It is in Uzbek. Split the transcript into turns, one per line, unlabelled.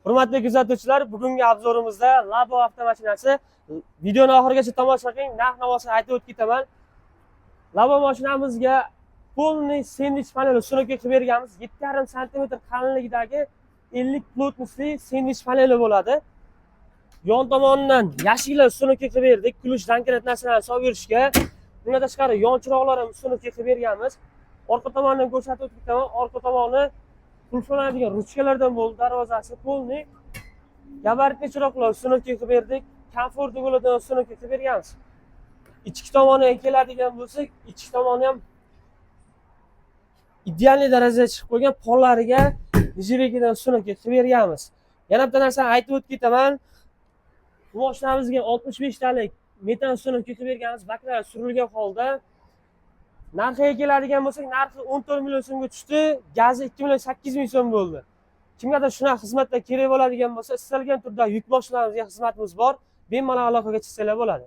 Hurmatli kuzatuvchilar, bugungi obzorimizda Labo avtomashinasi. Videoni oxirigacha tomosha qiling, narx-navosini aytib o'tib ketaman. Labo mashinamizga polniy sendvich paneli ustunoka qilib berganmiz. 7,5 sm qalinligidagi 50 plotnostli sendvich paneli bo'ladi. Yon tomonidan yashillar ustunoka qilib berdik, kulish rankerat narsalarni solib berishga. Bundan tashqari yon chiroqlar ham ustunoka qilib berganmiz. Orqa tomonidan ko'rsatib o'tib ketaman. Orqa tomoni qulflanadigan ruchkalardan bo'ldi, darvozasi polniy. Gabaritli chiroqlar ustunoka qilib berdik. Komfort bo'ladigan ustunoka qilib berganmiz. Ichki tomoniga keladigan bo'lsak, ichki tomoni ham ideal darajada chiqib qo'ygan, pollariga nijivekidan ustunoka qilib berganmiz. Yana bitta narsani aytib o'tib ketaman. Bu mashinamizga 65 talik metan ustunoka qilib berganmiz, baklari surilgan holda. Narxiga keladigan bo'lsak, narxi 14 million so'mga tushdi, gazi 2 million 800 ming so'm bo'ldi. Kimgadir shunaqa xizmatlar kerak bo'ladigan bo'lsa, istalgan turda yuk mashinalarimizga xizmatimiz bor. Bemalol aloqaga chiqsanglar bo'ladi.